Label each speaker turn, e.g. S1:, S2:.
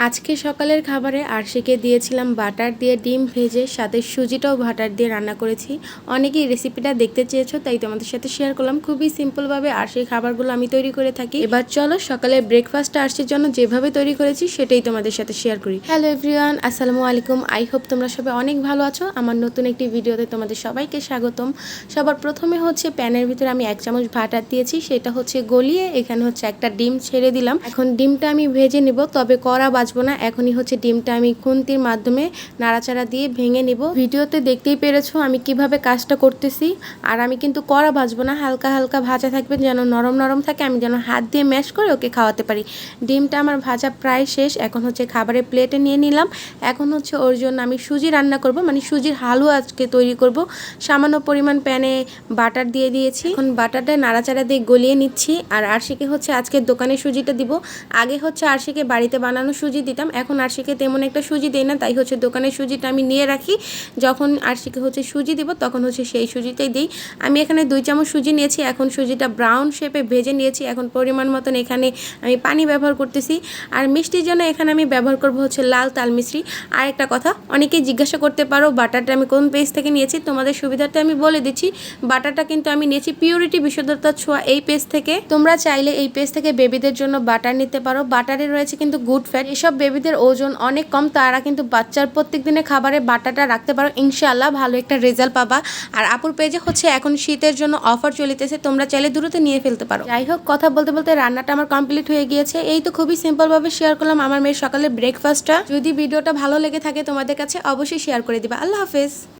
S1: আজকে সকালের খাবারে আরশিকে দিয়েছিলাম বাটার দিয়ে ডিম ভেজে, সাথে সুজিটাও বাটার দিয়ে রান্না করেছি। অনেকেই রেসিপিটা দেখতে চেয়েছো, তাই তোমাদের সাথে শেয়ার করলাম। খুবই সিম্পলভাবে আরশির খাবারগুলো আমি তৈরি করে থাকি। এবার চলো সকালের ব্রেকফাস্টটা আরশির জন্য যেভাবে তৈরি করেছি সেটাই তোমাদের সাথে শেয়ার করি। হ্যালো এভরিওয়ান, আসসালামু আলাইকুম। আই হোপ তোমরা সবাই অনেক ভালো আছো। আমার নতুন একটি ভিডিওতে তোমাদের সবাইকে স্বাগতম। সবার প্রথমে হচ্ছে প্যানের ভিতরে আমি 1 চামচ বাটার দিয়েছি, সেটা হচ্ছে গলিয়ে এখানে হচ্ছে একটা ডিম ছেড়ে দিলাম। এখন ডিমটা আমি ভেজে নিব, তবে কড়া বাজবো না। এখনই হচ্ছে ডিমটা আমি খুন্তির মাধ্যমে নাড়াচাড়া দিয়ে ভেঙে নিব। ভিডিওতে দেখতেই পেরেছো আমি কিভাবে কাজটা করতেছি। আর আমি কিন্তু কড়া ভাজবো না, হালকা হালকা ভাজা থাকবে, যেন নরম নরম থাকে, আমি যেন হাত দিয়ে ম্যাশ করে ওকে খাওয়াতে পারি। ডিমটা আমার ভাজা প্রায় শেষ। এখন হচ্ছে খাবারের প্লেটে নিয়ে নিলাম। এখন হচ্ছে ওর জন্য আমি সুজি রান্না করব, মানে সুজির হালুয়া আজকে তৈরি করব। সামান্য পরিমাণ প্যানে বাটার দিয়ে দিয়েছি। এখন বাটারটা নাড়াচাড়া দিয়ে গলিয়ে নিচ্ছি। আর আরশিকে হচ্ছে আজকে দোকানে সুজিটা দিব। আগে হচ্ছে আরশিকে বাড়িতে বানানো সুজি দিতাম, এখন আরশিকে তেমন একটা সুজি দেই না, তাই হচ্ছে দোকানের সুজিটা আমি নিয়ে রাখি। যখন আরশিকে হচ্ছে সুজি দিব তখন হচ্ছে সেই সুজিটাই দিই। আমি এখানে 2 চামচ সুজি নিয়েছি। এখন সুজিটা ব্রাউন শেপে ভেজে নিয়েছি। এখন পরিমাণ মতন এখানে আমি পানি ব্যবহার করতেছি। আর মিষ্টির জন্য এখানে আমি ব্যবহার করব হচ্ছে লাল তাল মিশ্রি। আর একটা কথা, অনেকেই জিজ্ঞাসা করতে পারো বাটারটা আমি কোন পেজ থেকে নিয়েছি। তোমাদের সুবিধার্থে আমি বলে দিচ্ছি, বাটারটা কিন্তু আমি নিয়েছি পিউরিটি বিশুদ্ধতা ছোঁয়া এই পেজ থেকে। তোমরা চাইলে এই পেজ থেকে বেবিদের জন্য বাটার নিতে পারো। বাটারে রয়েছে কিন্তু গুড ফ্যাট। এসব বেবিদের ওজন অনেক কম, তারা কিন্তু বাচ্চার প্রত্যেক দিনের খাবারে বাটারটা রাখতে পারো, ইনশাআল্লাহ ভালো একটা রেজাল্ট পাবা। আর আপুর পেজে হচ্ছে এখন শীতের জন্য অফার চলিতেছে, তোমরা চাইলে দ্রুত নিয়ে ফেলতে পারো। যাই হোক, কথা বলতে বলতে রান্নাটা আমার কমপ্লিট হয়ে গিয়েছে। এই তো খুবই সিম্পলভাবে শেয়ার করলাম আমার মেয়ের সকালের ব্রেকফাস্টটা। যদি ভিডিওটা ভালো লেগে থাকে তোমাদের কাছে, অবশ্যই শেয়ার করে দিবা। আল্লাহ হাফেজ।